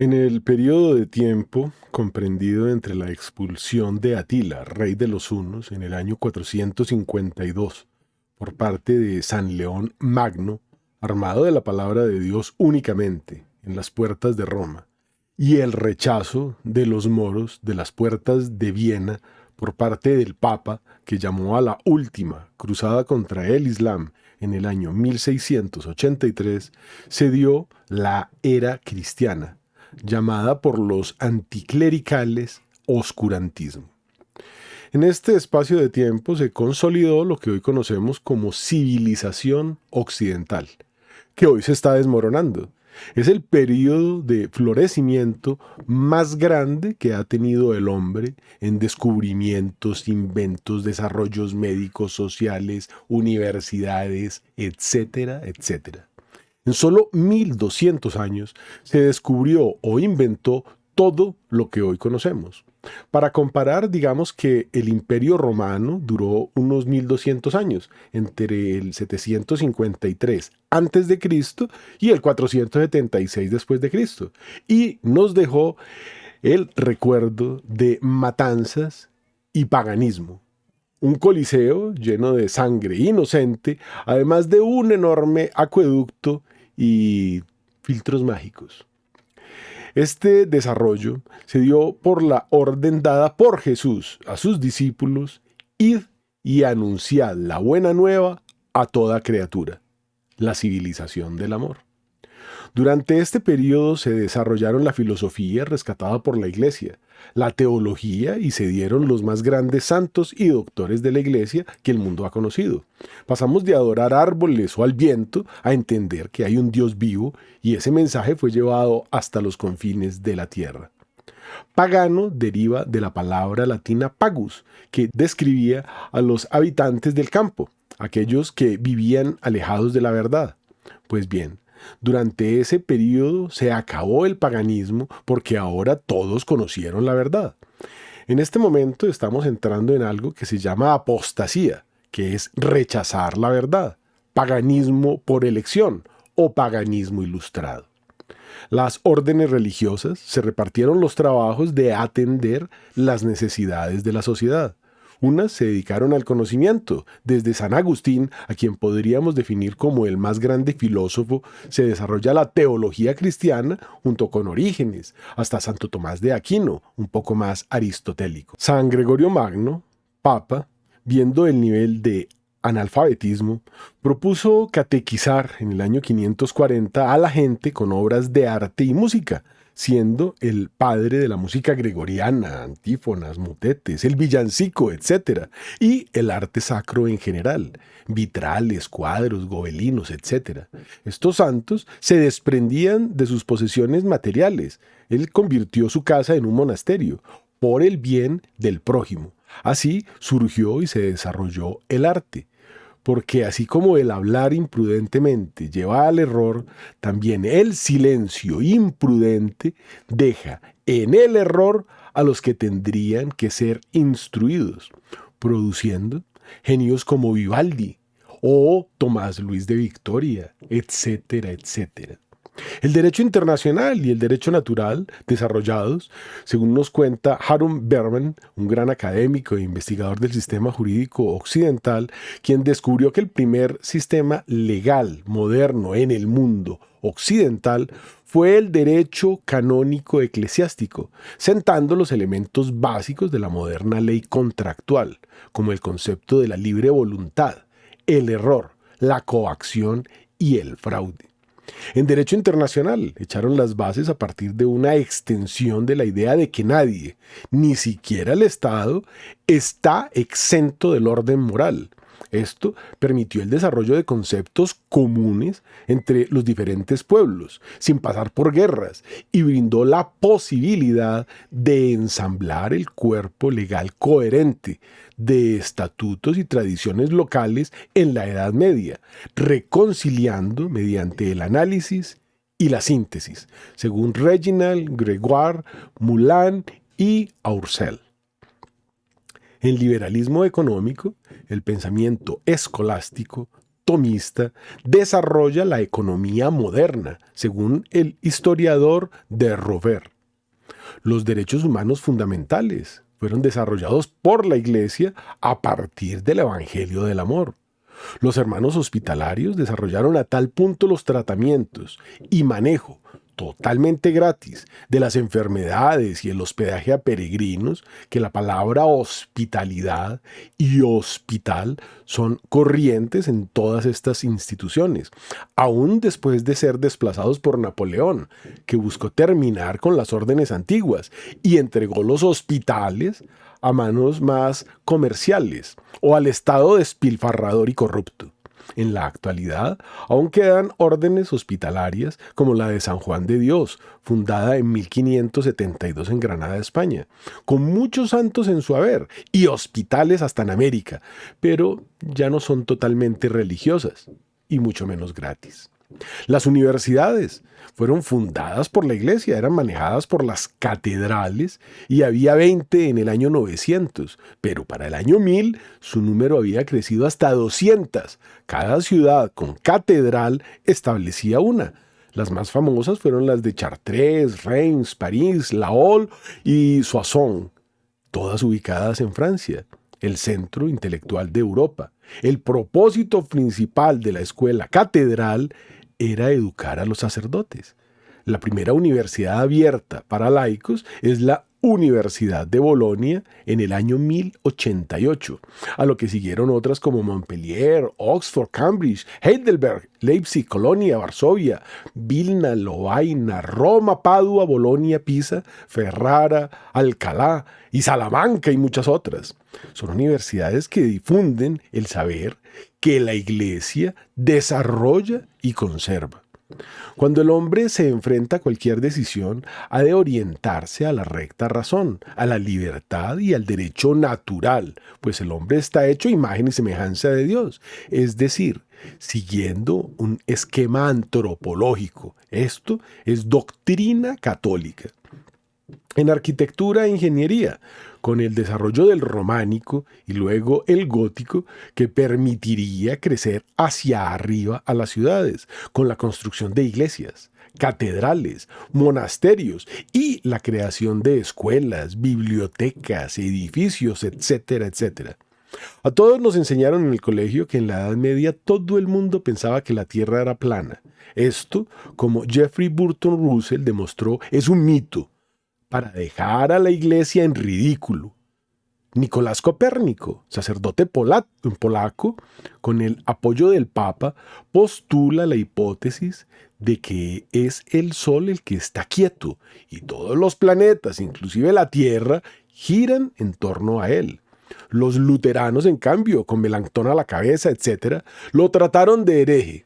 En el periodo de tiempo comprendido entre la expulsión de Atila, rey de los hunos, en el año 452, por parte de San León Magno, armado de la palabra de Dios únicamente, en las puertas de Roma, y el rechazo de los moros de las puertas de Viena por parte del Papa, que llamó a la última cruzada contra el Islam en el año 1683, se dio la era cristiana, llamada por los anticlericales oscurantismo. En este espacio de tiempo se consolidó lo que hoy conocemos como civilización occidental, que hoy se está desmoronando. Es el periodo de florecimiento más grande que ha tenido el hombre en descubrimientos, inventos, desarrollos médicos, sociales, universidades, etcétera, etcétera. En solo 1200 años se descubrió o inventó todo lo que hoy conocemos. Para comparar, digamos que el Imperio Romano duró unos 1200 años, entre el 753 antes de Cristo y el 476 después de Cristo, y nos dejó el recuerdo de matanzas y paganismo. Un coliseo lleno de sangre inocente, además de un enorme acueducto y filtros mágicos. Este desarrollo se dio por la orden dada por Jesús a sus discípulos: id y anunciad la buena nueva a toda criatura, la civilización del amor. Durante este periodo se desarrollaron la filosofía rescatada por la Iglesia, la teología, y se dieron los más grandes santos y doctores de la Iglesia que el mundo ha conocido. Pasamos de adorar árboles o al viento a entender que hay un Dios vivo, y ese mensaje fue llevado hasta los confines de la tierra. Pagano deriva de la palabra latina pagus, que describía a los habitantes del campo, aquellos que vivían alejados de la verdad. Pues bien, durante ese periodo se acabó el paganismo porque ahora todos conocieron la verdad. En este momento estamos entrando en algo que se llama apostasía, que es rechazar la verdad, paganismo por elección o paganismo ilustrado. Las órdenes religiosas se repartieron los trabajos de atender las necesidades de la sociedad. Unas se dedicaron al conocimiento. Desde San Agustín, a quien podríamos definir como el más grande filósofo, se desarrolla la teología cristiana junto con Orígenes, hasta Santo Tomás de Aquino, un poco más aristotélico. San Gregorio Magno, Papa, viendo el nivel de analfabetismo, propuso catequizar en el año 540 a la gente con obras de arte y música, siendo el padre de la música gregoriana, antífonas, motetes, el villancico, etc., y el arte sacro en general, vitrales, cuadros, gobelinos, etc. Estos santos se desprendían de sus posesiones materiales. Él convirtió su casa en un monasterio, por el bien del prójimo. Así surgió y se desarrolló el arte. Porque así como el hablar imprudentemente lleva al error, también el silencio imprudente deja en el error a los que tendrían que ser instruidos, produciendo genios como Vivaldi o Tomás Luis de Victoria, etcétera, etcétera. El derecho internacional y el derecho natural, desarrollados, según nos cuenta Harun Berman, un gran académico e investigador del sistema jurídico occidental, quien descubrió que el primer sistema legal moderno en el mundo occidental fue el derecho canónico eclesiástico, sentando los elementos básicos de la moderna ley contractual, como el concepto de la libre voluntad, el error, la coacción y el fraude. En derecho internacional echaron las bases a partir de una extensión de la idea de que nadie, ni siquiera el Estado, está exento del orden moral. Esto permitió el desarrollo de conceptos comunes entre los diferentes pueblos, sin pasar por guerras, y brindó la posibilidad de ensamblar el cuerpo legal coherente de estatutos y tradiciones locales en la Edad Media, reconciliando mediante el análisis y la síntesis, según Reginald Gregoire, Moulin y Auxerre. El liberalismo económico, el pensamiento escolástico, tomista, desarrolla la economía moderna, según el historiador de Rovere. Los derechos humanos fundamentales fueron desarrollados por la Iglesia a partir del Evangelio del Amor. Los hermanos hospitalarios desarrollaron a tal punto los tratamientos y manejo totalmente gratis de las enfermedades y el hospedaje a peregrinos que la palabra hospitalidad y hospital son corrientes en todas estas instituciones, aún después de ser desplazados por Napoleón, que buscó terminar con las órdenes antiguas y entregó los hospitales a manos más comerciales o al Estado despilfarrador y corrupto. En la actualidad, aún quedan órdenes hospitalarias como la de San Juan de Dios, fundada en 1572 en Granada, España, con muchos santos en su haber y hospitales hasta en América, pero ya no son totalmente religiosas y mucho menos gratis. Las universidades fueron fundadas por la Iglesia, eran manejadas por las catedrales y había 20 en el año 900, pero para el año 1000 su número había crecido hasta 200. Cada ciudad con catedral establecía una. Las más famosas fueron las de Chartres, Reims, París, Laon y Soissons, todas ubicadas en Francia, el centro intelectual de Europa. El propósito principal de la escuela catedral era educar a los sacerdotes. La primera universidad abierta para laicos es la Universidad de Bolonia en el año 1088, a lo que siguieron otras como Montpellier, Oxford, Cambridge, Heidelberg, Leipzig, Colonia, Varsovia, Vilna, Lovaina, Roma, Padua, Bolonia, Pisa, Ferrara, Alcalá y Salamanca y muchas otras. Son universidades que difunden el saber que la Iglesia desarrolla y conserva. Cuando el hombre se enfrenta a cualquier decisión, ha de orientarse a la recta razón, a la libertad y al derecho natural, pues el hombre está hecho a imagen y semejanza de Dios, es decir, siguiendo un esquema antropológico. Esto es doctrina católica. En arquitectura e ingeniería, con el desarrollo del románico y luego el gótico, que permitiría crecer hacia arriba a las ciudades, con la construcción de iglesias, catedrales, monasterios y la creación de escuelas, bibliotecas, edificios, etcétera, etcétera. A todos nos enseñaron en el colegio que en la Edad Media todo el mundo pensaba que la Tierra era plana. Esto, como Jeffrey Burton Russell demostró, es un mito para dejar a la Iglesia en ridículo. Nicolás Copérnico, sacerdote polaco, con el apoyo del Papa, postula la hipótesis de que es el Sol el que está quieto y todos los planetas, inclusive la Tierra, giran en torno a él. Los luteranos, en cambio, con Melanchthon a la cabeza, etc., lo trataron de hereje.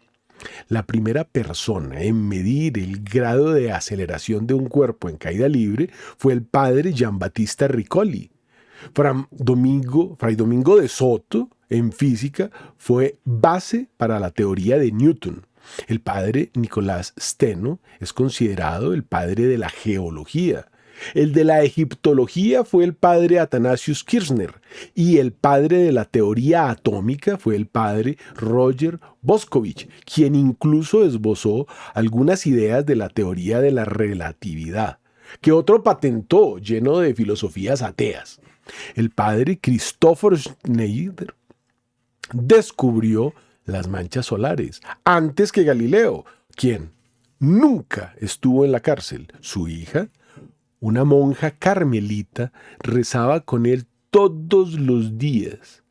La primera persona en medir el grado de aceleración de un cuerpo en caída libre fue el padre Giambattista Riccoli. Fray Domingo de Soto, en física, fue base para la teoría de Newton. El padre Nicolás Steno es considerado el padre de la geología. El de la egiptología fue el padre Athanasius Kirchner y el padre de la teoría atómica fue el padre Roger Boscovich, quien incluso esbozó algunas ideas de la teoría de la relatividad, que otro patentó lleno de filosofías ateas. El padre Christopher Schneider descubrió las manchas solares antes que Galileo, quien nunca estuvo en la cárcel. Su hija, una monja carmelita, rezaba con él todos los días.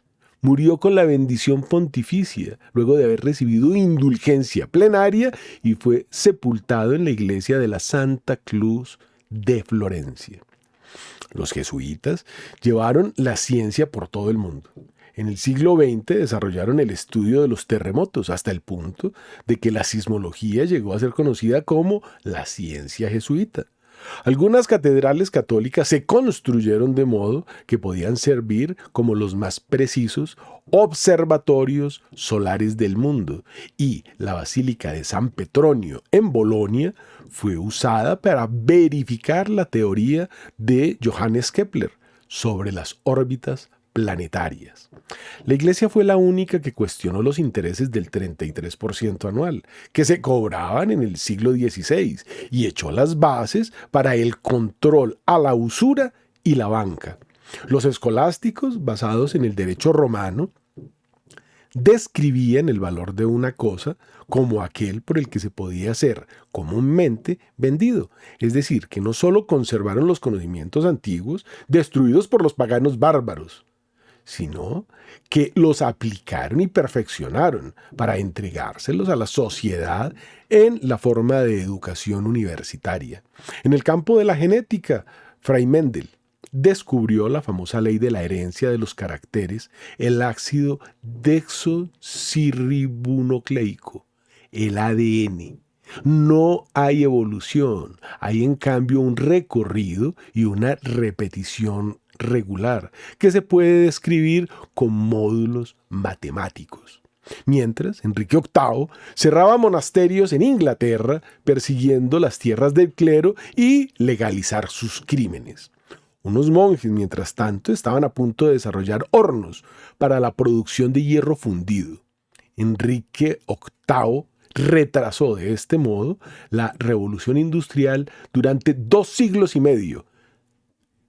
Murió con la bendición pontificia, luego de haber recibido indulgencia plenaria, y fue sepultado en la iglesia de la Santa Cruz de Florencia. Los jesuitas llevaron la ciencia por todo el mundo. En el siglo XX desarrollaron el estudio de los terremotos hasta el punto de que la sismología llegó a ser conocida como la ciencia jesuita. Algunas catedrales católicas se construyeron de modo que podían servir como los más precisos observatorios solares del mundo, y la Basílica de San Petronio en Bolonia fue usada para verificar la teoría de Johannes Kepler sobre las órbitas planetarias. La Iglesia fue la única que cuestionó los intereses del 33% anual, que se cobraban en el siglo XVI, y echó las bases para el control a la usura y la banca. Los escolásticos, basados en el derecho romano, describían el valor de una cosa como aquel por el que se podía ser comúnmente vendido. Es decir, que no solo conservaron los conocimientos antiguos destruidos por los paganos bárbaros, sino que los aplicaron y perfeccionaron para entregárselos a la sociedad en la forma de educación universitaria. En el campo de la genética, Fray Mendel descubrió la famosa ley de la herencia de los caracteres, el ácido desoxirribonucleico, el ADN. No hay evolución, hay en cambio un recorrido y una repetición regular que se puede describir con módulos matemáticos. Mientras, Enrique VIII cerraba monasterios en Inglaterra persiguiendo las tierras del clero y legalizar sus crímenes. Unos monjes, mientras tanto, estaban a punto de desarrollar hornos para la producción de hierro fundido. Enrique VIII retrasó de este modo la revolución industrial durante 2 siglos y medio.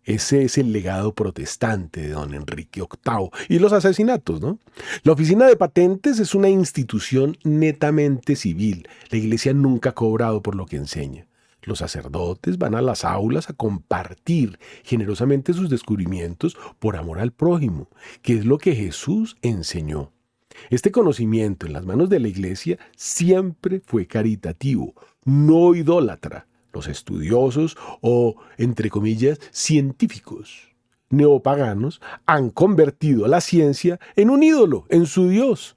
Ese es el legado protestante de don Enrique VIII. Y los asesinatos, ¿no? La oficina de patentes es una institución netamente civil. La Iglesia nunca ha cobrado por lo que enseña. Los sacerdotes van a las aulas a compartir generosamente sus descubrimientos por amor al prójimo, que es lo que Jesús enseñó. Este conocimiento en las manos de la Iglesia siempre fue caritativo, no idólatra. Los estudiosos o, entre comillas, científicos neopaganos han convertido a la ciencia en un ídolo, en su Dios.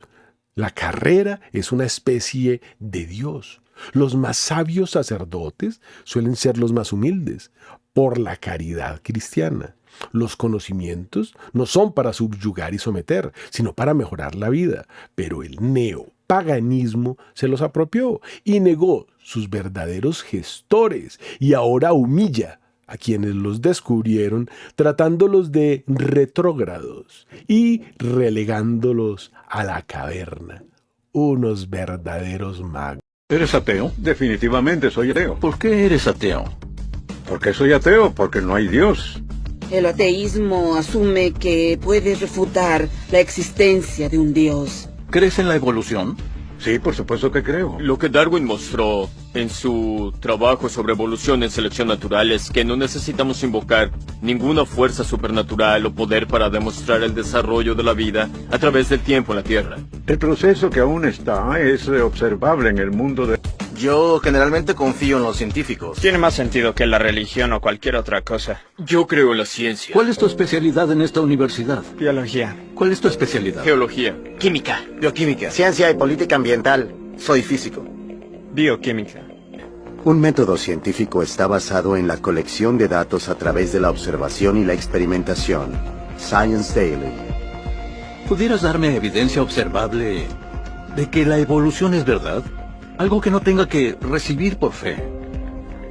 La carrera es una especie de Dios. Los más sabios sacerdotes suelen ser los más humildes, por la caridad cristiana. Los conocimientos no son para subyugar y someter, sino para mejorar la vida. Pero el neopaganismo se los apropió y negó sus verdaderos gestores y ahora humilla a quienes los descubrieron, tratándolos de retrógrados y relegándolos a la caverna. Unos verdaderos magos. ¿Eres ateo? Definitivamente soy ateo. ¿Por qué eres ateo? ¿Por qué soy ateo? Porque no hay Dios. El ateísmo asume que puedes refutar la existencia de un Dios. ¿Crees en la evolución? Sí, por supuesto que creo. Lo que Darwin mostró en su trabajo sobre evolución en selección natural es que no necesitamos invocar ninguna fuerza supernatural o poder para demostrar el desarrollo de la vida a través del tiempo en la Tierra. El proceso que aún está es observable en el mundo de... Yo generalmente confío en los científicos. Tiene más sentido que la religión o cualquier otra cosa. Yo creo en la ciencia. ¿Cuál es tu especialidad en esta universidad? Biología. ¿Cuál es tu especialidad? Geología. Química. Bioquímica. Ciencia y política ambiental. Soy físico. Bioquímica. Un método científico está basado en la colección de datos a través de la observación y la experimentación. Science Daily. ¿Pudieras darme evidencia observable de que la evolución es verdad? Algo que no tenga que recibir por fe.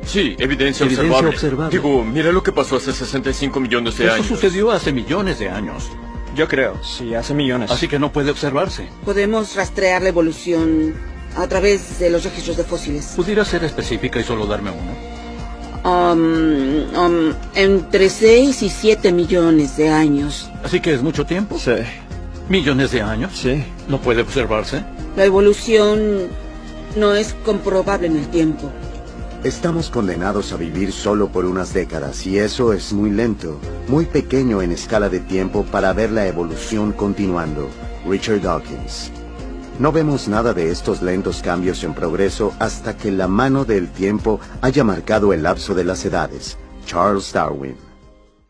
Sí, evidencia observable. Digo, mira lo que pasó hace 65 millones de años. Eso sucedió hace millones de años. Yo creo, sí, hace millones. Así que no puede observarse. Podemos rastrear la evolución a través de los registros de fósiles. ¿Pudiera ser específica y solo darme uno? Entre 6 y 7 millones de años. Así que es mucho tiempo. Sí. ¿Millones de años? Sí. ¿No puede observarse? La evolución no es comprobable en el tiempo. Estamos condenados a vivir solo por unas décadas y eso es muy lento, muy pequeño en escala de tiempo para ver la evolución continuando. Richard Dawkins. No vemos nada de estos lentos cambios en progreso hasta que la mano del tiempo haya marcado el lapso de las edades. Charles Darwin.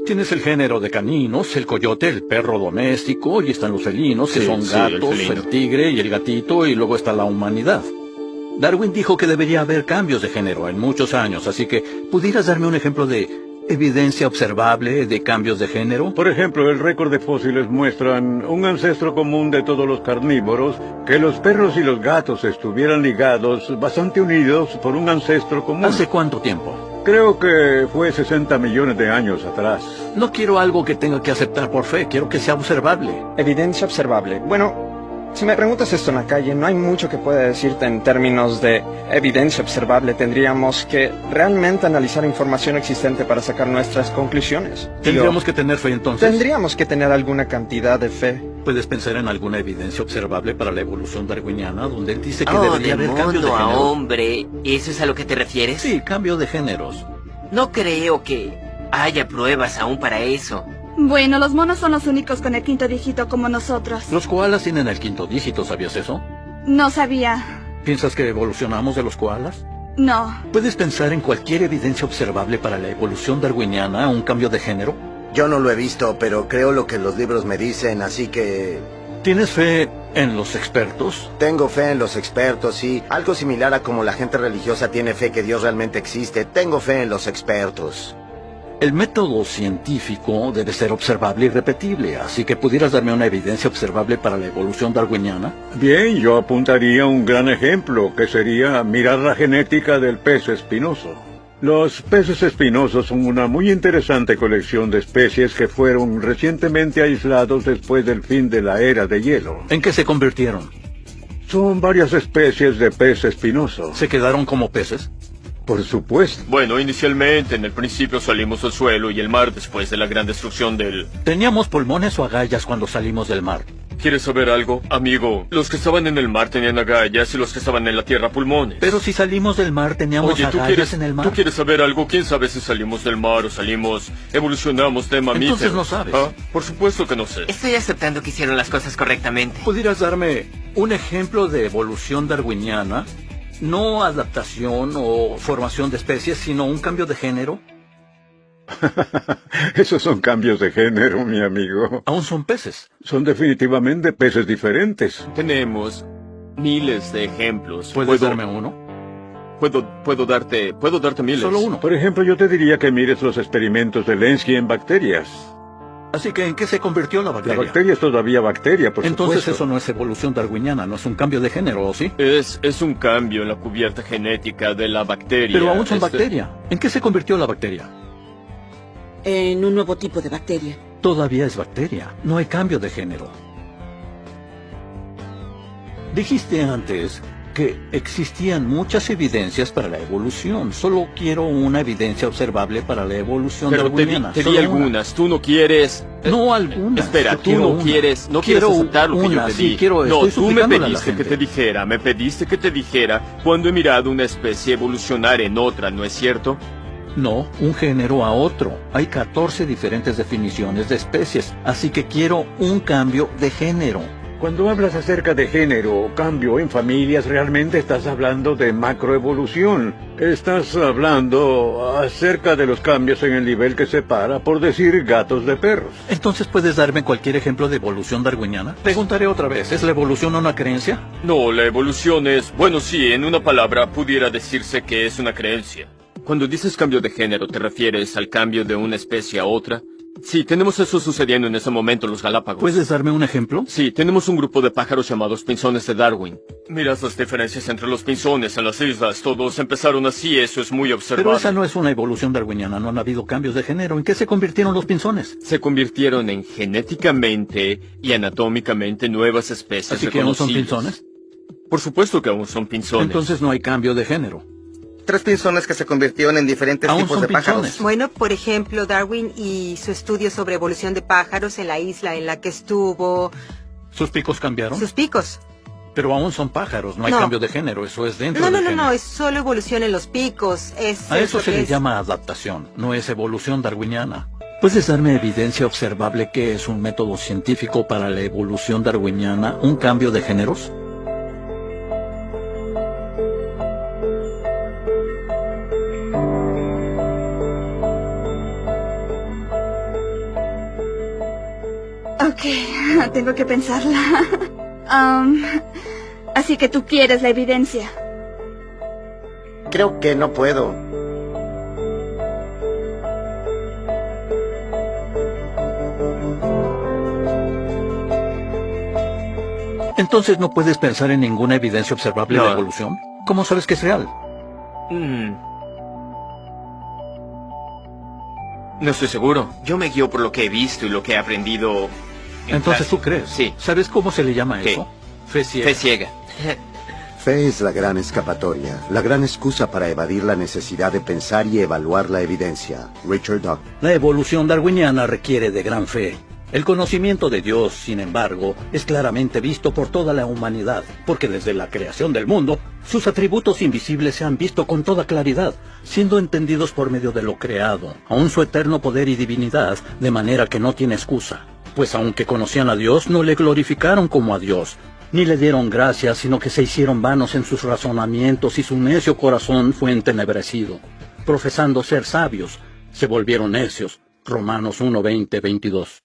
Tienes el género de caninos, el coyote, el perro doméstico, y están los felinos, que son gatos, el tigre y el gatito, y luego está la humanidad. Darwin dijo que debería haber cambios de género en muchos años, así que ¿pudieras darme un ejemplo de evidencia observable de cambios de género? Por ejemplo, el récord de fósiles muestran un ancestro común de todos los carnívoros, que los perros y los gatos estuvieran ligados, bastante unidos por un ancestro común. ¿Hace cuánto tiempo? Creo que fue 60 millones de años atrás. No quiero algo que tenga que aceptar por fe, quiero que sea observable. Evidencia observable. Bueno, si me preguntas esto en la calle, no hay mucho que pueda decirte en términos de evidencia observable. Tendríamos que realmente analizar información existente para sacar nuestras conclusiones. Tendríamos que tener fe entonces. Tendríamos que tener alguna cantidad de fe. ¿Puedes pensar en alguna evidencia observable para la evolución darwiniana donde él dice que Oh, debería de haber cambios de mono a género? hombre, ¿eso es a lo que te refieres? Sí, cambio de géneros. No creo que haya pruebas aún para eso. Bueno, los monos son los únicos con el quinto dígito como nosotros. Los koalas tienen el quinto dígito, ¿sabías eso? No sabía. ¿Piensas que evolucionamos de los koalas? No. ¿Puedes pensar en cualquier evidencia observable para la evolución darwiniana, un cambio de género? Yo no lo he visto, pero creo lo que los libros me dicen, así que... ¿Tienes fe en los expertos? Tengo fe en los expertos, sí. Algo similar a como la gente religiosa tiene fe que Dios realmente existe. Tengo fe en los expertos. El método científico debe ser observable y repetible, así que ¿pudieras darme una evidencia observable para la evolución darwiniana? Bien, yo apuntaría a un gran ejemplo, que sería mirar la genética del pez espinoso. Los peces espinosos son una muy interesante colección de especies que fueron recientemente aislados después del fin de la era de hielo. ¿En qué se convirtieron? Son varias especies de pez espinoso. ¿Se quedaron como peces? Por supuesto. Bueno, inicialmente, en el principio salimos al suelo y el mar después de la gran destrucción del... ¿Teníamos pulmones o agallas cuando salimos del mar? ¿Quieres saber algo? Amigo, los que estaban en el mar tenían agallas y los que estaban en la tierra pulmones. Pero si salimos del mar teníamos Oye, agallas en el mar. ¿tú quieres saber algo? ¿Quién sabe si salimos del mar o evolucionamos de mamíferos? Entonces no sabes. ¿Ah? Por supuesto que no sé. Estoy aceptando que hicieron las cosas correctamente. ¿Pudieras darme un ejemplo de evolución darwiniana? No adaptación o formación de especies, sino un cambio de género. Esos son cambios de género, mi amigo. Aún son peces. Son definitivamente peces diferentes. Tenemos miles de ejemplos. ¿Puedes darme uno? Puedo darte miles. Solo uno. Por ejemplo, yo te diría que mires los experimentos de Lenski en bacterias. Así que, ¿en qué se convirtió la La bacteria? bacteria es todavía bacteria, por Entonces supuesto. eso no es evolución darwiniana, no es un cambio de género, ¿o sí? Es un cambio en la cubierta genética de la bacteria. Pero aún son bacteria. ¿En qué se convirtió la bacteria? En un nuevo tipo de bacteria. Todavía es bacteria. No hay cambio de género. Dijiste antes que existían muchas evidencias para la evolución. Solo quiero una evidencia observable para la evolución Pero darwiniana. te di Solo una. algunas. Tú no quieres... No algunas. Espera, Yo tú quiero no una. quieres Quiero aceptar lo que yo una, te sí, di. quiero, no, estoy tú me suplicándole a la pediste que gente. te dijera cuando he mirado una especie evolucionar en otra, ¿no es cierto? No, un género a otro. Hay 14 diferentes definiciones de especies, así que quiero un cambio de género. Cuando hablas acerca de género o cambio en familias, realmente estás hablando de macroevolución. Estás hablando acerca de los cambios en el nivel que separa, por decir, gatos de perros. Entonces, ¿puedes darme cualquier ejemplo de evolución darwiniana? Preguntaré otra vez, ¿es la evolución una creencia? No, la evolución es... Bueno, sí, en una palabra pudiera decirse que es una creencia. Cuando dices cambio de género, ¿te refieres al cambio de una especie a otra? Sí, tenemos eso sucediendo en ese momento en los Galápagos. ¿Puedes darme un ejemplo? Sí, tenemos un grupo de pájaros llamados pinzones de Darwin. Miras las diferencias entre los pinzones en las islas. Todos empezaron así, eso es muy observable. Pero esa no es una evolución darwiniana, no han habido cambios de género. ¿En qué se convirtieron los pinzones? Se convirtieron en genéticamente y anatómicamente nuevas especies ¿Así que aún son reconocibles. pinzones? Por supuesto que aún son pinzones. Entonces no hay cambio de género. 3 pinzones que se convirtieron en diferentes Aún tipos son de pájaros. pinzones. Bueno, por ejemplo, Darwin y su estudio sobre evolución de pájaros en la isla en la que estuvo... ¿Sus picos cambiaron? Sus picos. Pero aún son pájaros, no hay No. cambio de género, eso es dentro No, del no, género. no, es solo evolución en los picos. A eso se le es... llama adaptación, no es evolución darwiniana. ¿Puedes darme evidencia observable que es un método científico para la evolución darwiniana, un cambio de géneros? Ok, tengo que pensarla. Así que tú quieres la evidencia. Creo que no puedo. Entonces no puedes pensar en ninguna evidencia observable No. de evolución. ¿Cómo sabes que es real? No estoy seguro. Yo me guío por lo que he visto y lo que he aprendido. Entonces tú crees. Sí. ¿Sabes cómo se le llama ¿Qué? eso? Fe ciega. Fe ciega. Fe es la gran escapatoria, la gran excusa para evadir la necesidad de pensar y evaluar la evidencia. Richard Dawkins. La evolución darwiniana requiere de gran fe. El conocimiento de Dios, sin embargo, es claramente visto por toda la humanidad, porque desde la creación del mundo, sus atributos invisibles se han visto con toda claridad, siendo entendidos por medio de lo creado, aun su eterno poder y divinidad, de manera que no tiene excusa. Pues aunque conocían a Dios, no le glorificaron como a Dios, ni le dieron gracias, sino que se hicieron vanos en sus razonamientos y su necio corazón fue entenebrecido. Profesando ser sabios, se volvieron necios. Romanos 1:20-22.